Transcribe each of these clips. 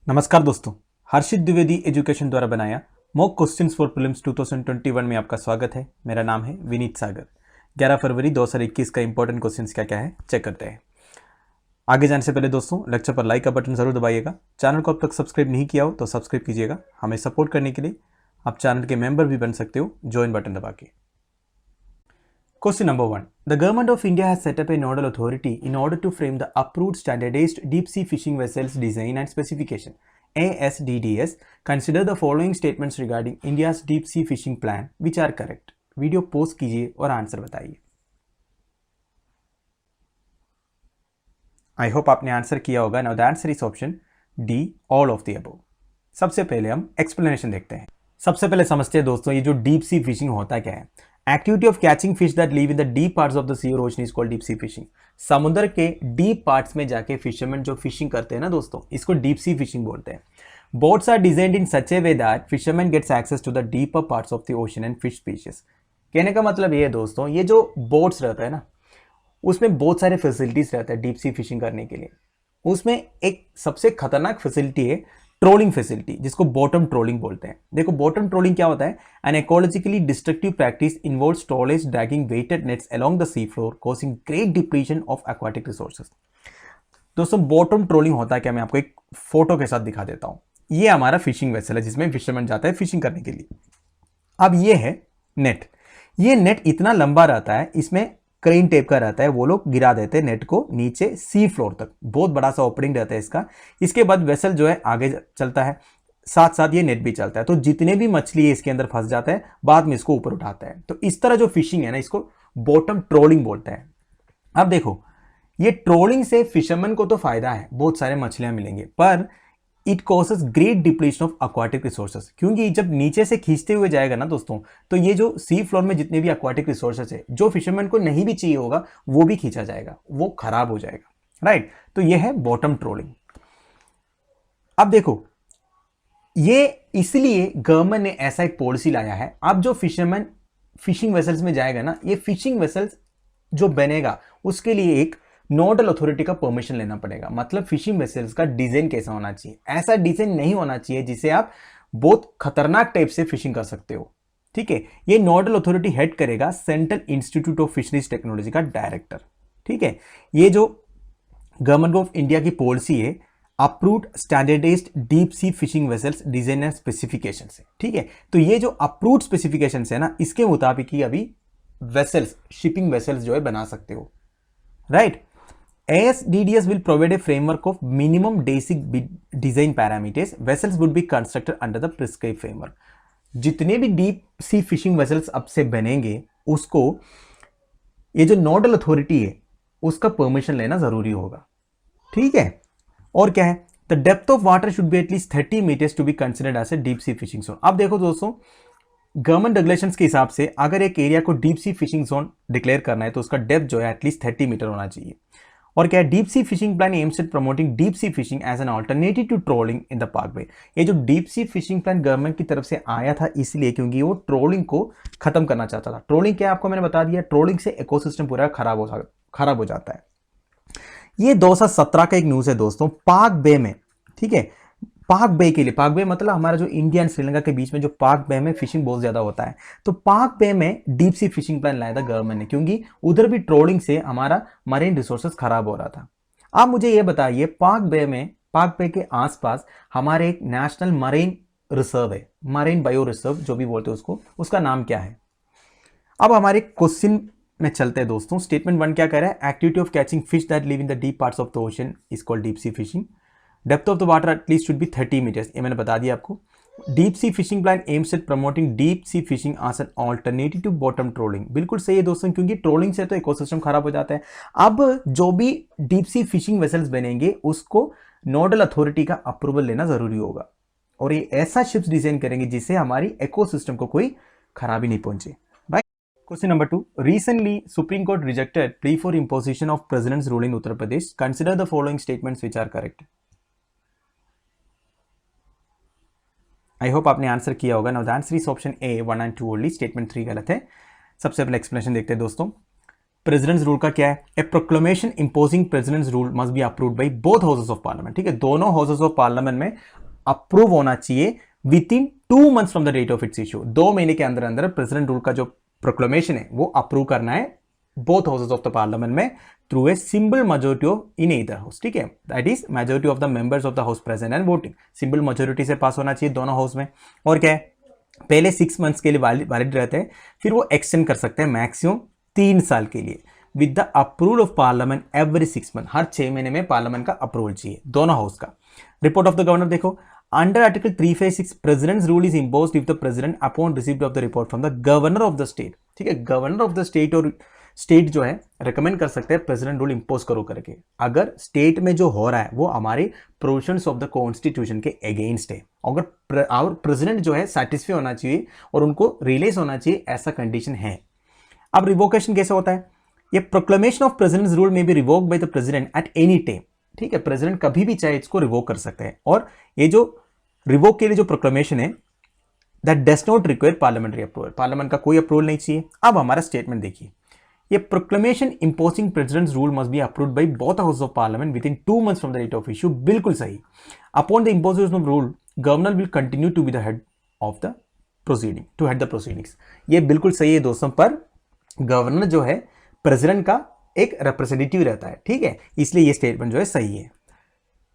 नमस्कार दोस्तों, हर्षित द्विवेदी एजुकेशन द्वारा बनाया मॉक क्वेश्चंस फॉर प्रीलिम्स 2021 में आपका स्वागत है। मेरा नाम है विनीत सागर। 11 फरवरी 2021 का इंपॉर्टेंट क्वेश्चंस क्या क्या है चेक करते हैं। आगे जाने से पहले दोस्तों लेक्चर पर लाइक का बटन जरूर दबाइएगा। चैनल को अब तक सब्सक्राइब नहीं किया हो तो सब्सक्राइब कीजिएगा। हमें सपोर्ट करने के लिए आप चैनल के मेंबर भी बन सकते हो ज्वाइन बटन दबा के। Question number 1. The Government of India has set up a nodal authority in order to frame the approved standardized deep sea fishing vessels design and specification. ASDDS. Consider the following statements regarding India's deep sea fishing plan which are correct. Video pose कीजिए और answer बताइए। I hope आपने answer किया होगा। Now the answer is option D, all of the above. सबसे पहले हम explanation देखते हैं। सबसे पहले समझते हैं दोस्तों ये जो डीप सी फिशिंग होता क्या है। Activity of catching fish that live in the deep parts of the sea और ocean is called deep sea fishing. समुद्र के डीप पार्ट्स में जाके फिशरमैन जो फिशिंग करते हैं ना दोस्तों, इसको डीप सी फिशिंग बोलते हैं। Boats are designed in such a way that fisherman gets access to the deeper parts of the ocean and fish species. कहने का मतलब ये है दोस्तों, ये जो बोट्स रहता है ना, उसमें बहुत सारे फैसिलिटीज रहते हैं डीप सी फिशिंग करने के लिए। उसमें एक सबसे खतरनाक फैसिलिटी है ट्रोलिंग फैसिलिटी, जिसको बॉटम ट्रोलिंग बोलते हैं। देखो बॉटम ट्रोलिंग क्या होता है। An ecologically destructive practice involves trawlers dragging weighted nets along the sea floor causing great depletion of aquatic resources. दोस्तों बॉटम ट्रोलिंग होता है क्या, मैं आपको एक फोटो के साथ दिखा देता हूं। ये हमारा फिशिंग वेसल है जिसमें फिशरमैन जाता है फिशिंग करने के लिए। अब ये है नेट। ये नेट इतना लंबा रहता है, इसमें क्रेन टेप का रहता है, वो लोग गिरा देते हैं नेट को नीचे सी फ्लोर तक। बहुत बड़ा सा ओपनिंग रहता है इसका। इसके बाद वेसल जो है आगे चलता है, साथ साथ ये नेट भी चलता है। तो जितने भी मछली है इसके अंदर फंस जाता है, बाद में इसको ऊपर उठाता है। तो इस तरह जो फिशिंग है ना, इसको बॉटम ट्रोलिंग बोलते हैं। अब देखो ये ट्रोलिंग से फिशरमैन को तो फायदा है, बहुत सारे मछलियां मिलेंगे, पर it causes great depletion of aquatic resources. क्योंकि जब नीचे से खींचते हुए जाएगा ना दोस्तों, तो ये जो सी फ्लोर में जितने भी एक्वाटिक रिसोर्सेज है, जो फिशरमैन को नहीं भी चाहिए होगा वो भी खींचा जाएगा, वो खराब हो जाएगा। राइट, तो ये है बॉटम ट्रोलिंग। अब देखो ये इसलिए गवर्नमेंट ने ऐसा एक पॉलिसी लाया है। अब जो फिशरमैन फिशिंग वेसल्स में जाएगा ना, ये फिशिंग वेसल्स जो बनेगा उसके लिए एक नोडल अथॉरिटी का परमिशन लेना पड़ेगा। मतलब फिशिंग वेसल्स का डिजाइन कैसा होना चाहिए। ऐसा डिजाइन नहीं होना चाहिए जिसे आप बहुत खतरनाक टाइप से फिशिंग कर सकते हो। ठीक है, ये नोडल अथॉरिटी हेड करेगा central institute of fisheries technology का डायरेक्टर। ठीक है, ये जो गवर्नमेंट ऑफ इंडिया की पॉलिसी है, approved standardised deep sea fishing vessels design and specification है। ठीक है, तो ये जो अप्रूव्ड स्पेसिफिकेशन है ना, इसके मुताबिक ही अभी वेसल्स, शिपिंग वेसल्स जो है बना सकते हो। Right, ASDDS will provide a framework of minimum basic design parameters. Vessels would be constructed under the prescribed framework. जितने भी डीप सी फिशिंग वेसल्स अब से बनेंगे, उसको ये जो नोडल अथॉरिटी है उसका परमिशन लेना जरूरी होगा। ठीक है, और क्या है, the depth of water should be at least 30 metres to be considered as a deep sea fishing zone. अब देखो दोस्तों, गवर्नमेंट रेगुलेशंस के हिसाब से अगर एक एरिया को deep sea fishing zone declare करना है तो उसका डेप्थ जो है एटलीस्ट 30 मीटर होना चाहिए। और क्या है, deep sea fishing plan aims at promoting deep sea fishing as an alternative to trawling in the पार्कवे। ये जो deep sea fishing plan government की तरफ से आया था इसलिए क्योंकि वो ट्रोलिंग को खत्म करना चाहता था। ट्रोलिंग क्या है आपको मैंने बता दिया, ट्रोलिंग से इकोसिस्टम पूरा खराब हो जाता है। ये 2017 का एक न्यूज है दोस्तों, पाक बे में। ठीक है, पाक बे के लिए, पाक बे मतलब हमारा जो इंडिया एंड श्रीलंका के बीच में जो पाक बे में फिशिंग बहुत ज्यादा होता है, तो पाक बे में डीप सी फिशिंग प्लान लाया था गवर्नमेंट ने, क्योंकि उधर भी ट्रोलिंग से हमारा मरीन रिसोर्सेज खराब हो रहा था। आप मुझे ये बताइए, पाक बे में, पाक बे के आसपास हमारे एक नेशनल मरीन रिजर्व है, मरीन बायो रिजर्व जो भी बोलते हैं उसको, उसका नाम क्या है। अब हमारे क्वेश्चन में चलते हैं दोस्तों। स्टेटमेंट 1 क्या कह रहा है, activity of catching fish that live in the deep parts of the ocean is called deep sea fishing. Depth of the water at least should be 30 metres, ये मैंने बता दिया आपको। Deep sea fishing plan aims at promoting deep sea fishing as an alternative to bottom trawling. बिल्कुल सही है दोस्तों, क्योंकि ट्रोलिंग से तो इकोसिस्टम खराब हो जाता है। अब जो भी डीप सी फिशिंग वेसल्स बनेंगे उसको नोडल अथॉरिटी का अप्रूवल लेना जरूरी होगा, और ये ऐसा शिप्स डिजाइन करेंगे जिससे हमारी इकोसिस्टम को कोई खराबी नहीं पहुंचे। Question number 2. Recently, Supreme Court rejected plea for imposition of President's rule in Uttar Pradesh. Consider the following statements which are correct. I hope आपने आंसर किया होगा। Now the answer is option A, 1 and 2 only. Statement 3 गलत है। सबसे पहले explanation देखते हैं दोस्तों। प्रेसिडेंट्स रूल का क्या है, a proclamation imposing president's rule must be approved by both houses of Parliament. ठीक है, दोनों हाउसेस ऑफ पार्लियामेंट में अप्रूव होना चाहिए within 2 months from the date of its issue. 2 महीने के अंदर अंदर प्रेसिडेंट रूल का जो प्रोक्लेमेशन है वो अप्रूव करना है both houses of the Parliament में through a simple majority of in either house. ठीक है, that is majority of the members of the house present and voting. Simple majority से पास होना चाहिए दोनों हाउस में। और क्या है, पहले 6 months के लिए वैलिड रहते हैं, फिर वो एक्सटेंड कर सकते हैं मैक्सिमम 3 साल के लिए with the approval of parliament every 6 months। हर 6 महीने में पार्लियामेंट का अप्रूवल चाहिए दोनों हाउस का। रिपोर्ट ऑफ द गवर्नर देखो, under article 356 presidents rule is imposed if the president upon received of the report from the governor of the state. ठीक है, governor of the state और state जो है recommend कर सकते हैं प्रेसिडेंट रूल इंपोज करो करके, अगर स्टेट में जो हो रहा है वो हमारे प्रोविजंस ऑफ द कॉन्स्टिट्यूशन के अगेंस्ट है, अगर और प्रेसिडेंट जो है सेटिस्फाई होना चाहिए और उनको रिलीज होना चाहिए, ऐसा कंडीशन है। अब रिवोकेशन कैसे होता है, ये proclamation of president's rule may be revoke by the president at any time. ठीक है, प्रेसिडेंट कभी भी चाहे इसको रिवोक कर सकते हैं, और ये जो रिवोक के लिए जो प्रोक्लेमेशन है that does not require parliamentary approval, parliament का कोई अप्रूवल नहीं चाहिए। अब हमारा स्टेटमेंट देखिए, ये proclamation imposing president's rule must be approved by both house of parliament within 2 months from the date of issue. बिल्कुल सही। Upon the imposition of rule governor will continue to be the head of the proceeding, to head the proceedings. ये बिल्कुल सही है दोस्तों, पर governor जो है प्रेसिडेंट का एक रिप्रेजेंटेटिव रहता है। ठीक है, इसलिए ये स्टेटमेंट जो है सही है।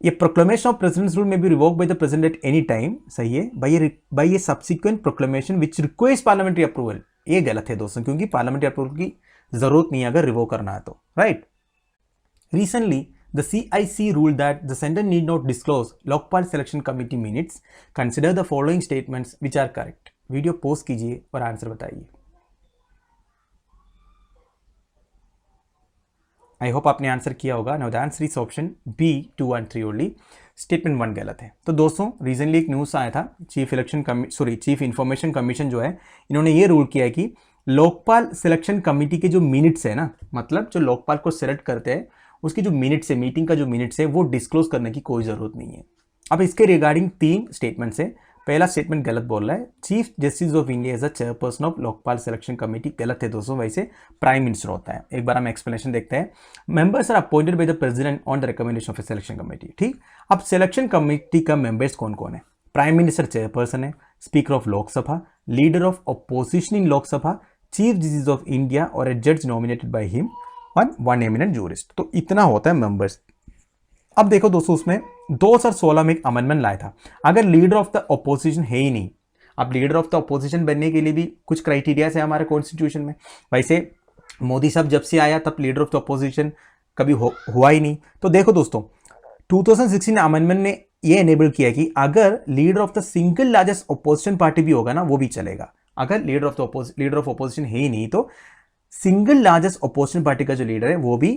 ये proclamation of president's rule may be revoked by the president at any time, सही है। By a subsequent proclamation which requires parliamentary approval, ये गलत है दोस्तों, क्योंकि पार्लियामेंट्री अप्रूवल की जरूरत नहीं है अगर रिवोक करना है तो, right. Recently the CIC ruled that the center need not disclose Lokpal selection committee minutes. Consider the following statements which are correct. Video post कीजिए और आंसर बताइए। आई होप आपने आंसर किया होगा। Now the answer is option B 2 and 3 only. Statement 1 गलत है। तो दोस्तों रिसेंटली एक न्यूज़ आया था, चीफ इंफॉर्मेशन कमीशन जो है, इन्होंने ये रूल किया है कि लोकपाल सिलेक्शन कमेटी के जो मिनट्स है ना, मतलब जो लोकपाल को सिलेक्ट करते हैं उसकी जो मिनट्स है, मीटिंग का जो मिनट्स है, वो डिस्क्लोज करने की कोई ज़रूरत नहीं है। अब इसके रिगार्डिंग 3 स्टेटमेंट्स है। पहला स्टेटमेंट गलत बोल रहा है, chief justice of India as a chairperson of Lokpal selection committee, गलत है दोस्तों, वैसे प्राइम मिनिस्टर होता है। एक बार हम एक्सप्लेनेशन देखते हैं। Members are appointed by the president on the recommendation of a selection committee. ठीक, अब सिलेक्शन कमेटी का मेंबर्स कौन कौन है? प्राइम मिनिस्टर चेयरपर्सन है, speaker of Lok Sabha, leader of opposition in Lok Sabha, chief justice of India और ए जज nominated by him, one eminent jurist. तो इतना होता है मेंबर्स। अब देखो दोस्तों, उसमें 2016 में एक अमेंडमेंट लाया था, अगर लीडर ऑफ द अपोजिशन है ही नहीं। अब लीडर ऑफ द अपोजिशन बनने के लिए भी कुछ क्राइटेरियाज है हमारे कॉन्स्टिट्यूशन में। वैसे मोदी साहब जब से आया तब लीडर ऑफ द अपोजिशन कभी हुआ ही नहीं। तो देखो दोस्तों, 2016 अमेंडमेंट ने ये एनेबल किया कि अगर leader of the single largest opposition party भी होगा ना, वो भी चलेगा। अगर लीडर ऑफ अपोजिशन है ही नहीं तो सिंगल लार्जेस्ट अपोजिशन पार्टी का जो लीडर है वो भी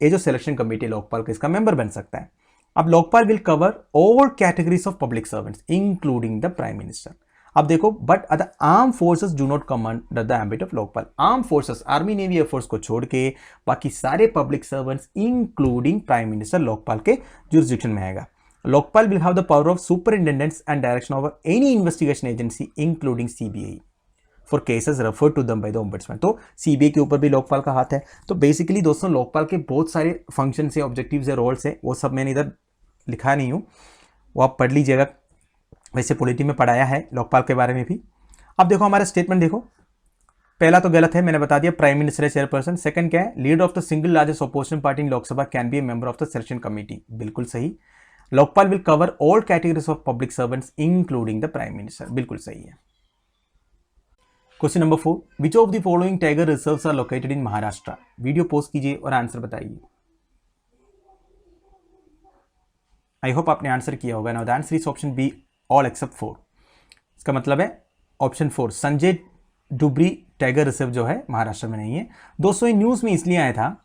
ये जो सिलेक्शन कमेटी लोकपाल का इसका मेंबर बन सकता है। अब Lokpal will cover all categories of public servants including the prime minister. अब देखो, but the arm forces do not come under the ambit of Lokpal. Arm forces, army navy air force को छोड़ के बाकी सारे public servants including prime minister Lokpal के jurisdiction में आएगा। Lokpal will have the power of superintendence and direction over any investigation agency including CBI for cases refer to दम by the ombudsman. तो CBI के ऊपर भी लोकपाल का हाथ है। तो बेसिकली दोस्तों लोकपाल के बहुत सारे फंक्शंस है, ऑब्जेक्टिव्स है, रोल्स है, वो सब मैंने इधर लिखा नहीं हूँ, वो आप पढ़ लीजिएगा। वैसे पॉलिटी में पढ़ाया है लोकपाल के बारे में भी। अब देखो हमारा स्टेटमेंट देखो, पहला तो गलत है, मैंने बता दिया, प्राइम मिनिस्टर है चेयरपर्सन। सेकंड क्या है, leader of the single largest opposition party in Lok Sabha can be a member of the selection committee, बिल्कुल सही। Lokpal will cover all categories of public servants including the prime minister, बिल्कुल सही है। Question number 4, which of the following tiger reserves are located in Maharashtra? Video post कीजिए और answer बताइए। I hope आपने answer किया होगा। Now the answer is option B all except 4। इसका मतलब है option 4 Sanjay Dubri tiger reserve जो है महाराष्ट्र में नहीं है। दोस्तों ये न्यूज में इसलिए आया था,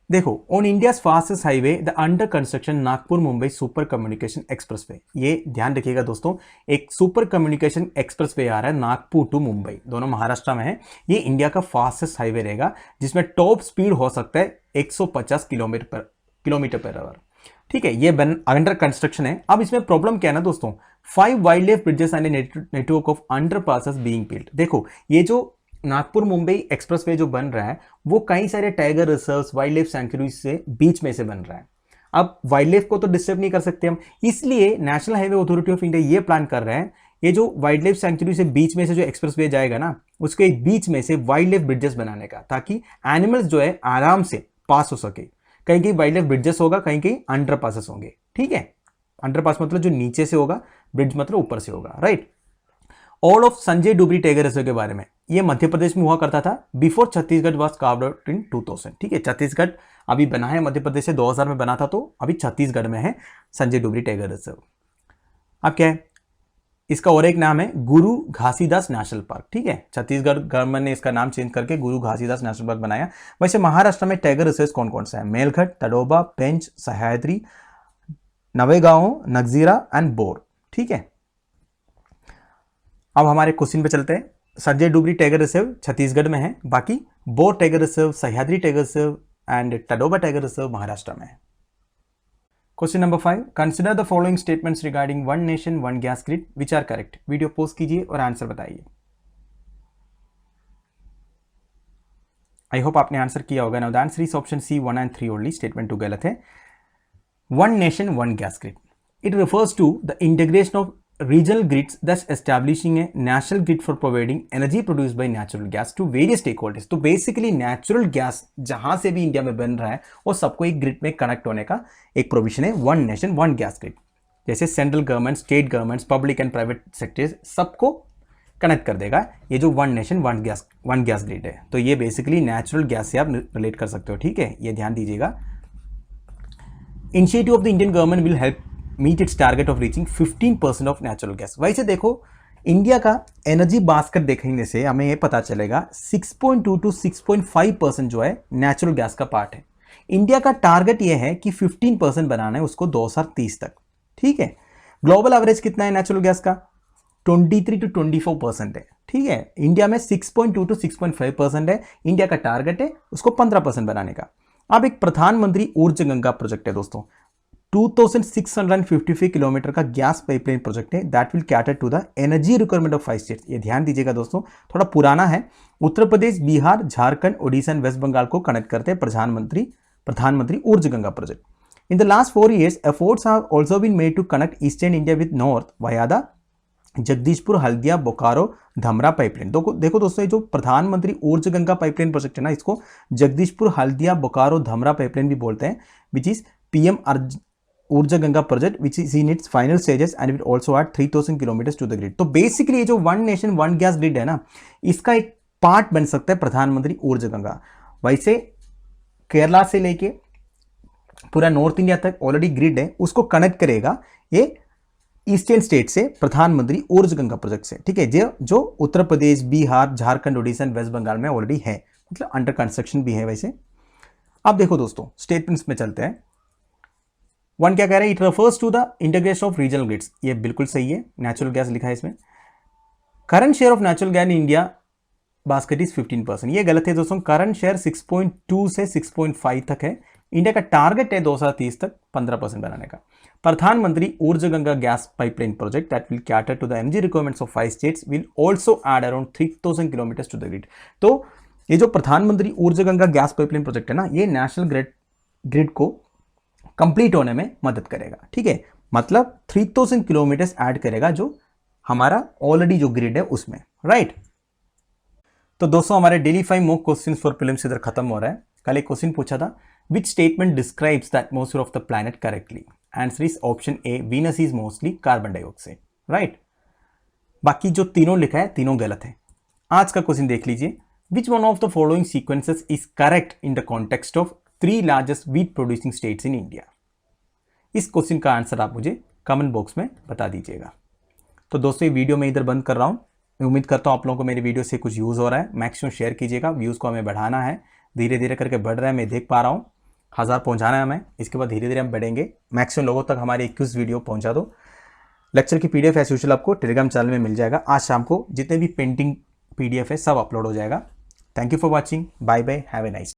देखो, on India's fastest highway the under construction Nagpur Mumbai super communication expressway. ये ध्यान रखिएगा दोस्तों, एक सुपर कम्युनिकेशन एक्सप्रेसवे आ रहा है नागपुर टू मुंबई, दोनों महाराष्ट्र में है। ये इंडिया का फास्टेस्ट हाईवे रहेगा जिसमें टॉप स्पीड हो सकता है 150 किलोमीटर पर आवर। ठीक है, ये अंडर कंस्ट्रक्शन है। अब इसमें प्रॉब्लम क्या है ना दोस्तों, 5 wild life bridges and network of under passes being built. देखो, ये जो नागपुर मुंबई एक्सप्रेसवे जो बन रहा है वो कई सारे tiger reserves, wild life sanctuary से बीच में से बन रहा है। अब वाइल्ड लाइफ को तो डिस्टर्ब नहीं कर सकते हम, इसलिए national highway authority of India ये प्लान कर रहे हैं, ये जो वाइल्ड लाइफ सैंक्चुरी से बीच में से जो एक्सप्रेसवे जाएगा ना, उसके बीच में से वाइल्ड लाइफ ब्रिजेस बनाने का, ताकि एनिमल्स जो है आराम से पास हो सके। कहीं कहीं वाइल्ड लाइफ ब्रिजेस होगा, कहीं कहीं अंडर पासेस होंगे, ठीक है। अंडर पास मतलब जो नीचे से होगा, ब्रिज मतलब ऊपर से होगा, right. All of Sanjay Dubri tiger reserve के बारे में, ये मध्य प्रदेश में हुआ करता था before Chhattisgarh was carved out in 2000, ठीक है। छत्तीसगढ़ अभी बना है, मध्य प्रदेश से 2000 में बना था, तो अभी छत्तीसगढ़ में है संजय डुबरी टाइगर रिजर्व। अब क्या है, इसका और एक नाम है गुरु घासीदास नेशनल पार्क, ठीक है। छत्तीसगढ़ गवर्नमेंट ने इसका नाम चेंज करके गुरु घासीदास नेशनल पार्क बनाया। वैसे महाराष्ट्र में टाइगर रिजर्व कौन कौन सा है? मेलघट, तडोबा, पेंच, सह्याद्री, नवेगांव, नगजीरा एंड बोर, ठीक है। अब हमारे क्वेश्चन पे चलते हैं। संजय डुबरी टाइगर रिजर्व छत्तीसगढ़ में है, बाकी Bor tiger reserve, Sahyadri tiger reserve and Tadoba tiger reserve Maharashtra में है। Question number 5, consider the following statements regarding one nation one gas grid which are correct. Video post कीजिए और आंसर बताइए। आई होप आपने आंसर किया होगा। Now the answer is option C 1 and 3 only. Statement 2 गलत है। One nation one gas grid, it refers to the integration of regional grids, thus establishing a national grid for providing energy produced by natural gas to various stakeholders। तो basically natural gas जहां से भी India में बन रहा है वो सबको एक ग्रिड में कनेक्ट होने का एक प्रोविजन है, one nation one gas grid. जैसे central government, state governments, public and private sectors सबको कनेक्ट कर देगा ये जो one nation one gas grid है। तो ये बेसिकली नेचुरल गैस से आप रिलेट कर सकते हो, ठीक है, ये ध्यान दीजिएगा। Initiative of the Indian government will help meet its target of reaching 15% of natural gas. वैसे देखो इंडिया का एनर्जी बास्केट देखने से हमें ये पता चलेगा 6.2 to 6.5% जो है नेचुरल गैस का पार्ट है। इंडिया का टारगेट ये है कि 15% बनाना है उसको 2030 तक, ठीक है। ग्लोबल एवरेज कितना है नेचुरल गैस का? 23 to 24% है, ठीक है। इंडिया में 6.2 to 6.5% है। इंडिया का टारगेट है उसको 15% बनाने का। अब एक प्रधानमंत्री ऊर्जा गंगा प्रोजेक्ट है दोस्तों, 2655 किलोमीटर का गैस पाइपलाइन प्रोजेक्ट है, that will cater to the energy requirement of 5 states. ये ध्यान दीजिएगा दोस्तों, थोड़ा पुराना है। उत्तर प्रदेश, बिहार, झारखंड, ओडिशा एंड वेस्ट बंगाल को कनेक्ट करते हैं Pradhan Mantri Urja Ganga project. In the last 4 years efforts have also been made to connect eastern India with north via the Jagdishpur, Haldia, Bokaro, Dhamra pipeline. देखो दोस्तों, ये जो प्रधानमंत्री ऊर्जा गंगा पाइपलाइन प्रोजेक्ट है ना, इसको जगदीशपुर, हल्दिया, बोकारो, धमरा पाइपलाइन भी बोलते हैं, which is PM Urja Ganga project which is in its final stages and it also add 3000 kilometres to the grid. तो बेसिकली ये जो one nation one gas grid है ना, इसका एक पार्ट बन सकता है प्रधानमंत्री ऊर्जा गंगा। वैसे केरला से लेके पूरा नॉर्थ इंडिया तक ऑलरेडी ग्रिड है, उसको कनेक्ट करेगा ये ईस्टर्न स्टेट से प्रधानमंत्री ऊर्जा गंगा प्रोजेक्ट से, ठीक है, जो उत्तर प्रदेश, बिहार, झारखंड, ओडिशा एंड वेस्ट बंगाल में ऑलरेडी है, मतलब अंडर कंस्ट्रक्शन भी है। वैसे अब देखो दोस्तों, स्टेटमेंट्स में चलते हैं। वन क्या कह रहे हैं? It refers to the integration of regional grids. ये बिल्कुल सही है, नेचुरल गैस लिखा है इसमें। Current share of natural gas in India basket is 15%। ये गलत है दोस्तों, करंट शेयर 6.2 से 6.5 तक है। इंडिया का टारगेट है 2030 तक 15% बनाने का। Pradhan Mantri Urja Ganga gas pipeline project that will cater to the energy requirements of 5 states will also add around 3000 kilometres to the grid. तो ये जो प्रधानमंत्री Urja Ganga gas pipeline project है ना, ये नेशनल ग्रिड को कंप्लीट होने में मदद करेगा, ठीक है। मतलब 3000 किलोमीटर्स ऐड करेगा जो हमारा ऑलरेडी जो ग्रिड है उसमें, राइट। तो दोस्तों हमारे daily 5 mock questions for prelims इधर खत्म हो रहा है। कल एक क्वेश्चन पूछा था, which statement describes the atmosphere of the planet correctly? Answer is option A, Venus is mostly carbon dioxide, right. बाकी जो तीनों लिखा है तीनों गलत है। आज का क्वेश्चन देख लीजिए, which one of the following sequences is correct in the context of 3 largest wheat producing states in India? इस क्वेश्चन का आंसर आप मुझे कमेंट बॉक्स में बता दीजिएगा। तो दोस्तों ये वीडियो मैं इधर बंद कर रहा हूँ। मैं उम्मीद करता हूँ आप लोगों को मेरी वीडियो से कुछ यूज़ हो रहा है। मैक्सिमम शेयर कीजिएगा, व्यूज़ को हमें बढ़ाना है, धीरे धीरे करके बढ़ रहा है, मैं देख पा रहा हूँ। 1000 पहुँचाना है हमें, इसके बाद धीरे धीरे हम बढ़ेंगे। मैक्सिमम लोगों तक हमारी 21 वीडियो पहुँचा दो। लेक्चर की PDF एज यूजुअल आपको टेलीग्राम चैनल में मिल जाएगा। आज शाम को जितने भी पेंटिंग PDF है सब अपलोड हो जाएगा। Thank you for watching, bye bye, have a nice.